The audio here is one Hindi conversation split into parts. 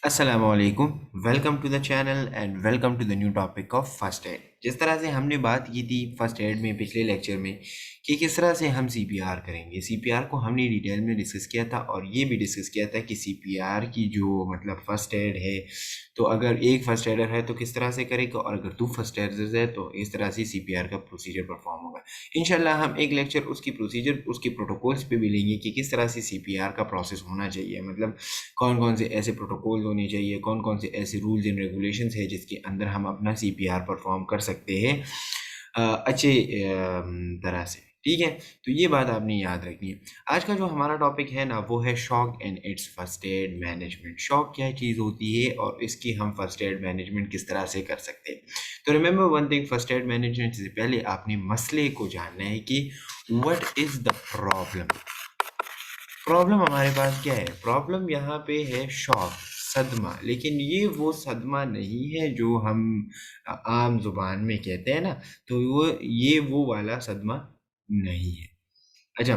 असलकुम welcome to the channel and welcome to the new topic of first aid. जिस तरह से हमने बात की थी फर्स्ट एड में पिछले लेक्चर में कि किस तरह से हम सीपीआर करेंगे, सीपीआर को हमने डिटेल में डिस्कस किया था और ये भी डिस्कस किया था कि सीपीआर की जो मतलब फर्स्ट एड है, तो अगर एक फर्स्ट एडर है तो किस तरह से करेगा और अगर दो फर्स्ट एडर्स है तो इस तरह से सीपीआर का प्रोसीजर परफॉर्म होगा। इंशाल्लाह हम एक लेक्चर उसकी प्रोसीजर उसके प्रोटोकॉल्स पे भी लेंगे कि किस तरह से सीपीआर का प्रोसेस होना चाहिए, मतलब कौन कौन से ऐसे प्रोटोकॉल होने चाहिए, कौन कौन से ऐसे रूल्स एंड रेगुलेशंस है जिसके अंदर हम अपना सीपीआर परफॉर्म कर सकते हैं अच्छे तरह से। ठीक है, तो ये बात आपने याद रखनी है। आज का जो हमारा टॉपिक है ना वो है shock and it's first aid management. Shock क्या चीज़ होती है और इसकी हम फर्स्ट एड मैनेजमेंट किस तरह से कर सकते हैं। तो remember one thing, first aid management से पहले आपने मसले को जानना है कि what is the problem. Problem हमारे पास क्या है? प्रॉब्लम यहाँ पे है शॉक, सदमा। लेकिन ये वो सदमा नहीं है जो हम आम जुबान में कहते हैं ना, तो ये वो वाला सदमा नहीं है। अच्छा,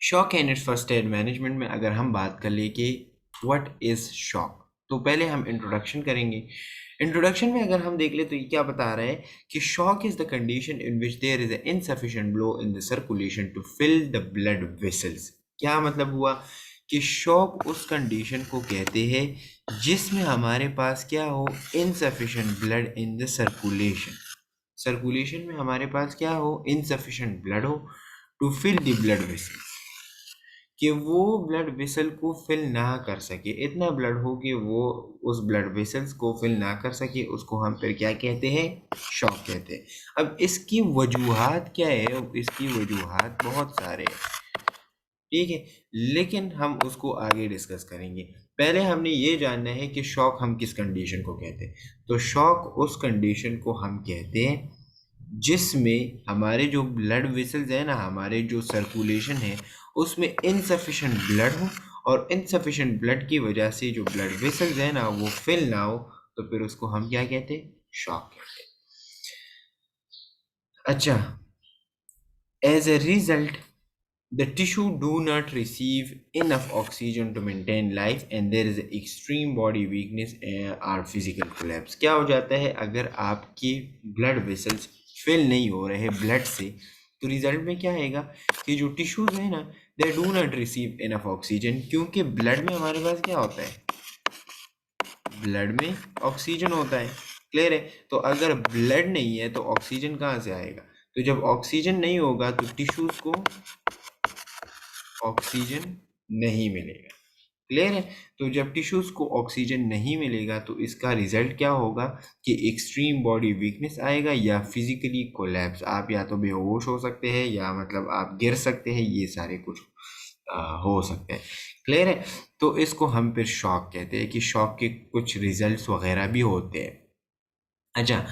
shock and it's first aid management में अगर हम बात कर ले कि व्हाट इज शॉक, तो पहले हम इंट्रोडक्शन करेंगे। इंट्रोडक्शन में अगर हम देख ले तो ये क्या बता रहा है कि shock is the condition in which there is insufficient blood in the circulation to fill the blood vessels. क्या मतलब हुआ कि शॉक उस कंडीशन को कहते हैं जिसमें हमारे पास क्या हो, insufficient blood in the circulation. Circulation में हमारे पास क्या हो, इनसफिशिएंट ब्लड हो to fill the blood vessels, कि वो ब्लड वेसल को फिल ना कर सके, इतना ब्लड हो कि वो उस ब्लड वेसल्स को फिल ना कर सके, उसको हम फिर क्या कहते हैं, शॉक कहते हैं। अब इसकी वजूहात क्या है? इसकी वजूहात बहुत सारे हैं, ठीक है, लेकिन हम उसको आगे डिस्कस करेंगे। पहले हमने ये जानना है कि शॉक हम किस कंडीशन को कहते हैं। तो शॉक उस कंडीशन को हम कहते हैं जिसमें हमारे जो ब्लड वेसल्स है ना, हमारे जो सर्कुलेशन है उसमें इनसफिशिएंट ब्लड हो, और इनसफिशिएंट ब्लड की वजह से जो ब्लड वेसल्स है ना वो फिल ना हो, तो फिर उसको हम क्या कहते हैं, शॉक कहते हैं। अच्छा, as a result the tissue do not receive enough oxygen to maintain life and there is extreme body weakness or physical collapse। क्या हो जाता है अगर आपके ब्लड वेसल्स फिल नहीं हो रहे ब्लड से, तो रिजल्ट में क्या आएगा कि जो टिश्यूज है ना, they do not receive enough oxygen, क्योंकि ब्लड में हमारे पास क्या होता है, ब्लड में ऑक्सीजन होता है। क्लियर है? तो अगर ब्लड नहीं है तो ऑक्सीजन कहाँ से आएगा? तो जब ऑक्सीजन नहीं होगा तो टिश्यूज को ऑक्सीजन नहीं मिलेगा। क्लियर है? तो जब टिश्यूज को ऑक्सीजन नहीं मिलेगा तो इसका रिजल्ट क्या होगा कि एक्सट्रीम बॉडी वीकनेस आएगा या फिजिकली कोलैप्स। आप या तो बेहोश हो सकते हैं या मतलब आप गिर सकते हैं, ये सारे कुछ हो सकते हैं। क्लियर है? तो इसको हम फिर शॉक कहते हैं कि शॉक के कुछ रिजल्ट्स वगैरह भी होते हैं। अच्छा,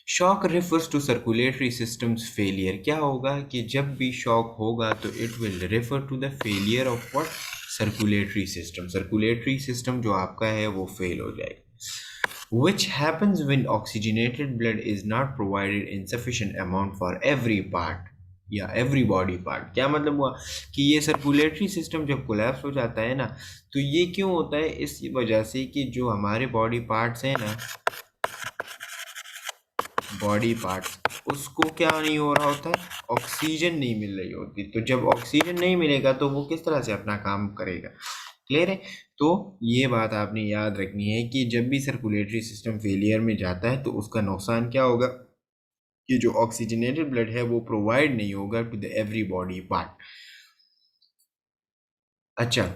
shock refers to circulatory systems failure. क्या होगा कि जब भी शॉक होगा तो it will refer to the failure of what, circulatory system. Circulatory system जो आपका है वो फेल हो जाएगा। which happens when oxygenated blood is not provided in sufficient amount for every part या एवरी बॉडी पार्ट। क्या मतलब हुआ कि ये सर्कुलेटरी सिस्टम जब कोलैप्स हो जाता है ना, तो ये क्यों होता है? इस वजह से कि जो हमारे बॉडी पार्ट्स हैं ना, बॉडी पार्ट्स, उसको क्या नहीं हो रहा होता है, ऑक्सीजन नहीं मिल रही होती। तो जब ऑक्सीजन नहीं मिलेगा तो वो किस तरह से अपना काम करेगा। क्लियर है? तो ये बात आपने याद रखनी है कि जब भी सर्कुलेटरी सिस्टम फेलियर में जाता है तो उसका नुकसान क्या होगा कि जो ऑक्सीजनेटेड ब्लड है वो प्रोवाइड नहीं होगा to the every body part. अच्छा,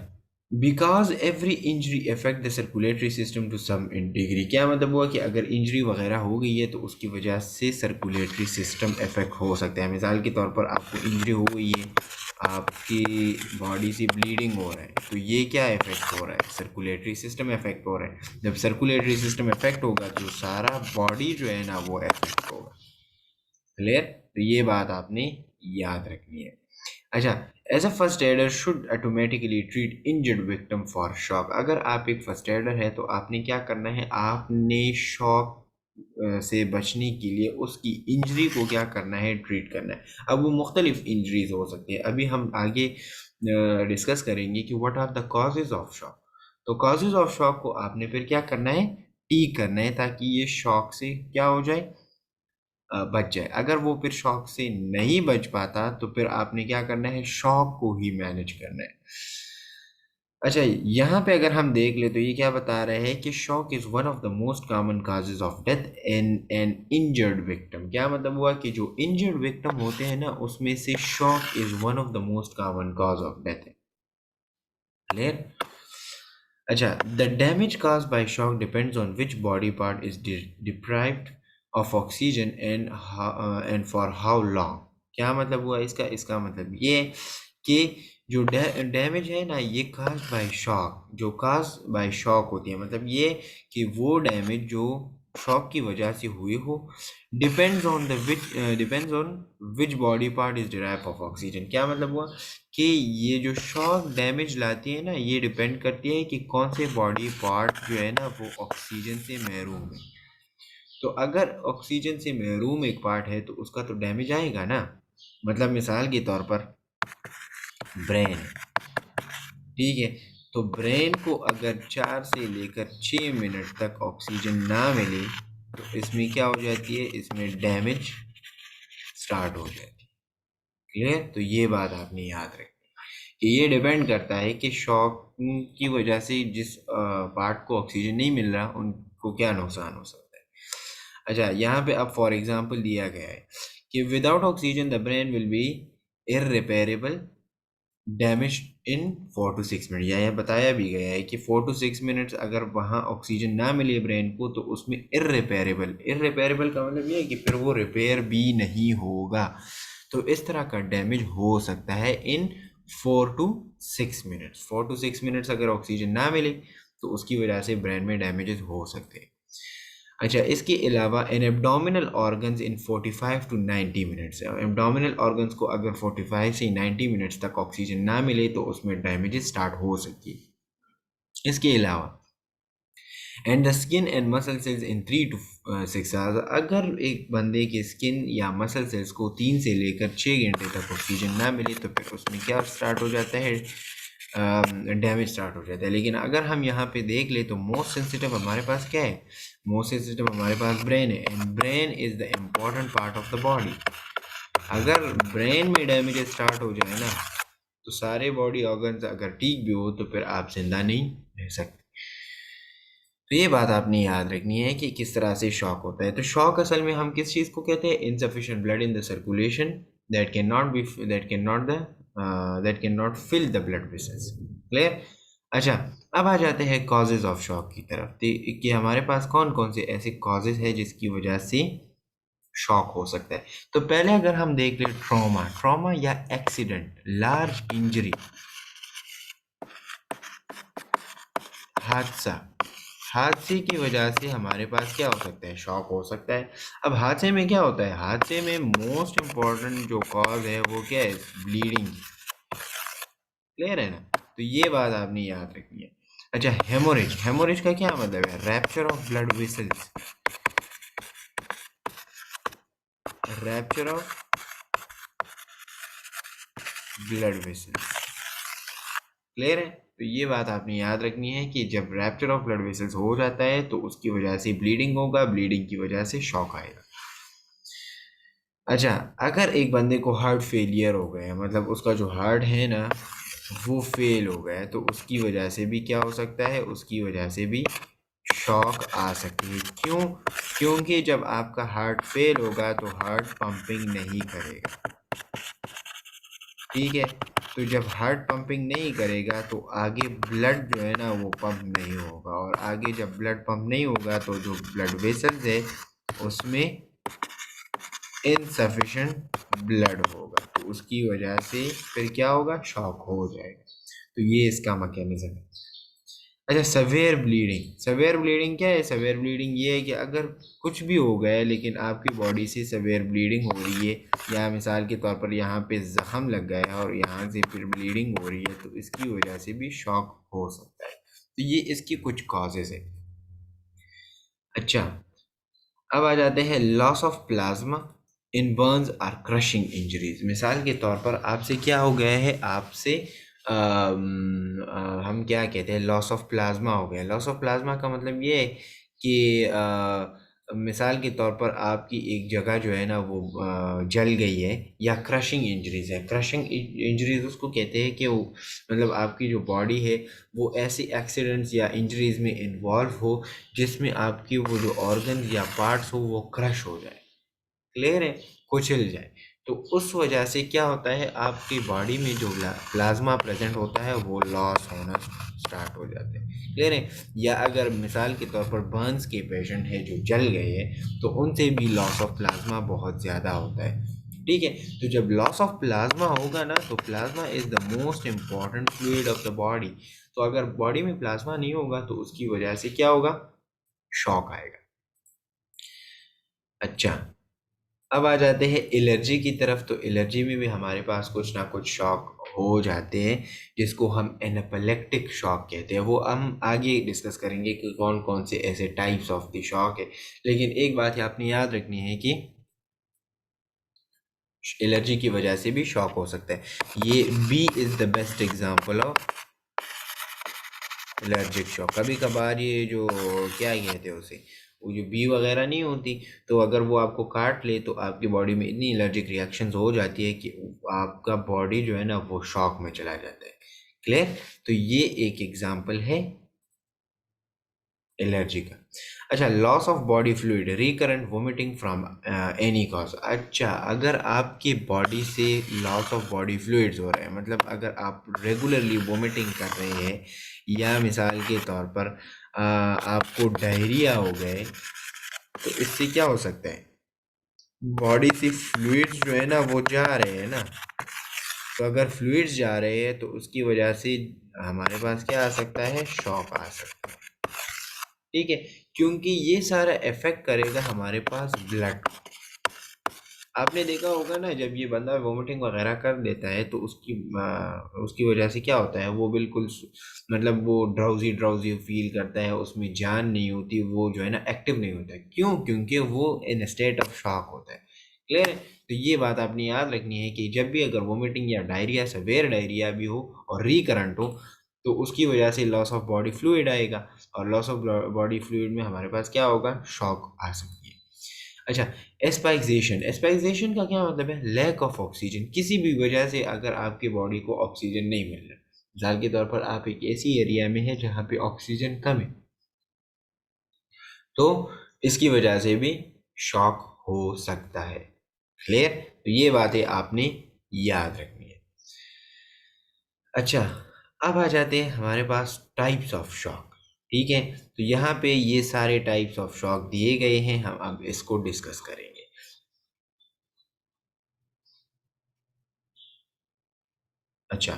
because every injury affect the circulatory system to some degree. क्या मतलब हुआ कि अगर इंजरी वगैरह हो गई है तो उसकी वजह से सर्कुलेटरी सिस्टम अफेक्ट हो सकता है। मिसाल के तौर पर आपको इंजरी हो गई है, आपकी बॉडी से ब्लीडिंग हो रहा है, तो ये क्या इफेक्ट हो रहा है, सर्कुलेटरी सिस्टम इफेक्ट हो रहा है। जब सर्कुलेटरी सिस्टम इफेक्ट होगा तो सारा बॉडी जो है ना वो इफेक्ट होगा। क्लियर? तो ये बात आपने याद रखनी है। अच्छा, as a first aider should automatically treat injured victim for shock. अगर आप एक फर्स्ट एडर है तो आपने क्या करना है, आपने शॉक से बचने के लिए उसकी इंजरी को क्या करना है, ट्रीट करना है। अब वो मुख्तलिफ इंजरीज हो सकती है, अभी हम आगे डिस्कस करेंगे कि what are the causes of shock. तो कॉजेज ऑफ शॉक को आपने फिर क्या करना है, ठीक करना है, ताकि ये शॉक से क्या हो जाए, बच जाए। अगर वो फिर शॉक से नहीं बच पाता तो फिर आपने क्या करना है, शॉक को ही मैनेज करना है। अच्छा, यहाँ पे अगर हम देख ले तो ये क्या बता रहे हैं कि shock is one of the most common causes of death in an injured victim. क्या मतलब हुआ कि जो इंजर्ड विक्टिम होते हैं ना, उसमें से shock is one of the most common cause of death है। क्लियर? अच्छा, the damage caused by shock depends on which body part is deprived of oxygen and for how long। क्या मतलब हुआ इसका, इसका मतलब ये कि जो डैमेज है ना, ये काज बाय शॉक, जो काज बाय शॉक होती है, मतलब ये कि वो डैमेज जो शॉक की वजह से हुई हो, depends on which body part is derive of oxygen. क्या मतलब हुआ कि ये जो शॉक डैमेज लाती है ना, ये डिपेंड करती है कि कौन से बॉडी पार्ट जो है ना वो ऑक्सीजन से महरूम है। तो अगर ऑक्सीजन से महरूम एक पार्ट है तो उसका तो डैमेज आएगा ना। मतलब मिसाल के तौर पर ब्रेन, ठीक है, तो ब्रेन को अगर 4 से लेकर 6 मिनट तक ऑक्सीजन ना मिले तो इसमें क्या हो जाती है, इसमें डैमेज स्टार्ट हो जाती है। क्लियर? तो ये बात आपने याद रखनी कि ये डिपेंड करता है कि शॉक की वजह से जिस पार्ट को ऑक्सीजन नहीं मिल रहा उनको क्या नुकसान हो सकता है। अच्छा, यहाँ पे अब फॉर एग्जांपल दिया गया है कि without oxygen the brain will be irreparable damage in 4 to 6 minute. यह बताया भी गया है कि 4 to 6 मिनट्स अगर वहाँ ऑक्सीजन ना मिले ब्रेन को तो उसमें इररिपेरेबल, इररिपेरेबल का मतलब ये है कि फिर वो रिपेयर भी नहीं होगा। तो इस तरह का डैमेज हो सकता है इन 4 to 6 मिनट्स। 4 to 6 मिनट्स अगर ऑक्सीजन ना मिले तो उसकी वजह से ब्रेन में डैमेजेस हो सकते हैं। अच्छा, इसके अलावा इन abdominal organs in 45 to 90 minutes. Abdominal organs को अगर 45 से 90 मिनट्स तक ऑक्सीजन ना मिले तो उसमें डैमेजेस स्टार्ट हो सकती है। इसके अलावा and the skin and muscle cells in 3 to 6 hours. अगर एक बंदे के स्किन या मसल सेल्स को 3 से लेकर 6 घंटे तक ऑक्सीजन ना मिले तो फिर उसमें क्या स्टार्ट हो जाता है, डैमेज स्टार्ट हो जाता है। लेकिन अगर हम यहाँ पे देख ले तो मोस्ट सेंसिटिव हमारे पास क्या है, मोस्ट सेंसिटिव हमारे पास ब्रेन है, and brain is the important part of the body. अगर ब्रेन में डैमेज स्टार्ट हो जाए ना तो सारे बॉडी ऑर्गन्स अगर ठीक भी हो तो फिर आप जिंदा नहीं रह सकते। तो ये बात आपने याद रखनी है कि किस तरह से शॉक होता है। तो शॉक असल में हम किस चीज़ को कहते हैं, insufficient blood in the circulation that can not be that can not fill the blood vessels. Clear? अच्छा, अब आ जाते हैं कॉजेज ऑफ शॉक की तरफ, कि हमारे पास कौन कौन से ऐसे कॉजेज है जिसकी वजह से शॉक हो सकता है। तो पहले अगर हम देख ले ट्रॉमा, ट्रॉमा या एक्सीडेंट, लार्ज इंजरी, हादसा, हादसे की वजह से हमारे पास क्या हो सकता है, शॉक हो सकता है। अब हादसे में क्या होता है, हादसे में मोस्ट इम्पॉर्टेंट जो कॉज है वो क्या है, ब्लीडिंग। क्लियर है ना? तो ये बात आपने याद रखनी है। अच्छा, हेमोरेज, हेमोरेज का क्या मतलब है, rapture of blood vessels, rapture of blood vessels. Clear है? तो ये बात आपने याद रखनी है कि जब रैप्चर ऑफ ब्लड वेसल्स हो जाता है तो उसकी वजह से ब्लीडिंग होगा, ब्लीडिंग की वजह से शॉक आएगा। अच्छा, अगर एक बंदे को हार्ट फेलियर हो गया, मतलब उसका जो हार्ट है ना वो फेल हो गया है, तो उसकी वजह से भी क्या हो सकता है, उसकी वजह से भी शॉक आ सकती है। क्यों? क्योंकि जब आपका हार्ट फेल होगा तो हार्ट पंपिंग नहीं करेगा। ठीक है, तो जब हार्ट पंपिंग नहीं करेगा तो आगे ब्लड जो है ना वो पंप नहीं होगा, और आगे जब ब्लड पंप नहीं होगा तो जो ब्लड वेसल्स है उसमें इनसफिशिएंट ब्लड होगा, तो उसकी वजह से फिर क्या होगा, शॉक हो जाएगा। तो ये इसका मैकेनिज्म है। अच्छा, सवेयर ब्लीडिंग, सवेयर ब्लीडिंग क्या है, सवेयर ब्लीडिंग ये है कि अगर कुछ भी हो गया है लेकिन आपकी बॉडी से सवेयर ब्लीडिंग हो रही है, या मिसाल के तौर पर यहाँ पे जख्म लग गया है और यहाँ से फिर ब्लीडिंग हो रही है, तो इसकी वजह से भी शॉक हो सकता है। तो ये इसकी कुछ कॉजेज है। अच्छा, अब आ जाते हैं loss of plasma in burns are crushing injuries. मिसाल के तौर पर आपसे क्या हो गया है, आपसे हम क्या कहते हैं, लॉस ऑफ प्लाज्मा हो गया। लॉस ऑफ प्लाज्मा का मतलब ये है कि मिसाल के तौर पर आपकी एक जगह जो है ना वो जल गई है, या क्रशिंग इंजरीज है। क्रशिंग इंजरीज उसको कहते हैं कि वो मतलब आपकी जो बॉडी है वो ऐसे एक्सीडेंट्स या इंजरीज में इन्वॉल्व हो जिसमें आपकी वो जो ऑर्गन या पार्ट्स हो वो क्रश हो जाए, क्लियर है, कुचल जाए। तो उस वजह से क्या होता है, आपकी बॉडी में जो प्लाज्मा प्रेजेंट होता है वो लॉस होना स्टार्ट हो जाते हैं, क्लियर है। या अगर मिसाल के तौर पर बर्न्स के पेशेंट है जो जल गए हैं तो उनसे भी लॉस ऑफ प्लाज्मा बहुत ज़्यादा होता है, ठीक है। तो जब लॉस ऑफ प्लाज्मा होगा ना, तो plasma is the most important fluid of the body. तो अगर बॉडी में प्लाज्मा नहीं होगा तो उसकी वजह से क्या होगा, शॉक आएगा। अच्छा, अब आ जाते हैं एलर्जी की तरफ। तो एलर्जी में भी हमारे पास कुछ ना कुछ शॉक हो जाते हैं जिसको हम एनाफिलेक्टिक शॉक कहते हैं। वो हम आगे डिस्कस करेंगे कि कौन कौन से ऐसे टाइप्स ऑफ द शॉक है। लेकिन एक बात आपने याद रखनी है कि एलर्जी की वजह से भी शॉक हो सकता है। ये bee is the best example of allergic shock. कभी कभार ये जो क्या कहते हैं उसे, वो जो बी वगैरह नहीं होती, तो अगर वो आपको काट ले तो आपकी बॉडी में इतनी एलर्जिक रिएक्शंस हो जाती है कि आपका बॉडी जो है ना वो शॉक में चला जाता है, क्लियर। तो ये एक एग्जांपल है एलर्जी का। अच्छा, loss of body fluid, recurrent vomiting from any cause. अच्छा, अगर आपकी बॉडी से लॉस ऑफ बॉडी फ्लूइड्स हो रहे हैं, मतलब अगर आप रेगुलरली वोमिटिंग कर रहे हैं, या मिसाल के तौर पर आपको डायरिया हो गए, तो इससे क्या हो सकता है, बॉडी से फ्लूइड्स जो है ना वो जा रहे हैं ना। तो अगर फ्लूइड्स जा रहे हैं तो उसकी वजह से हमारे पास क्या आ सकता है, शॉक आ सकता है, ठीक है। क्योंकि ये सारा इफेक्ट करेगा हमारे पास ब्लड। आपने देखा होगा ना, जब ये बंदा वोमिटिंग वगैरह कर देता है तो उसकी वजह से क्या होता है, वो बिल्कुल मतलब वो ड्राउजी ड्राउजी फील करता है, उसमें जान नहीं होती, वो जो है ना एक्टिव नहीं होता है। क्यों? क्योंकि वो इन स्टेट ऑफ शॉक होता है, क्लियर है। तो ये बात आपने याद रखनी है कि जब भी अगर वोमिटिंग या डायरिया, सेवेयर डायरिया भी हो और रिकरेंट हो, तो उसकी वजह से लॉस ऑफ बॉडी फ्लूइड आएगा, और लॉस ऑफ बॉडी फ्लूइड में हमारे पास क्या होगा, शॉक आ सकती है। अच्छा, एस्पाइक्सेशन। एस्पाइक्सेशन का क्या मतलब है, लैक ऑफ ऑक्सीजन। किसी भी वजह से अगर आपकी बॉडी को ऑक्सीजन नहीं मिल रहा, मिसाल के तौर पर आप एक ऐसी एरिया में है जहाँ पे ऑक्सीजन कम है, तो इसकी वजह से भी शॉक हो सकता है, क्लियर। तो ये बातें आपने याद रखनी है। अच्छा, अब आ जाते हैं हमारे पास टाइप्स ऑफ शॉक, ठीक है। तो यहाँ पे ये सारे टाइप्स ऑफ शॉक दिए गए हैं, हम अब इसको डिस्कस करेंगे। अच्छा,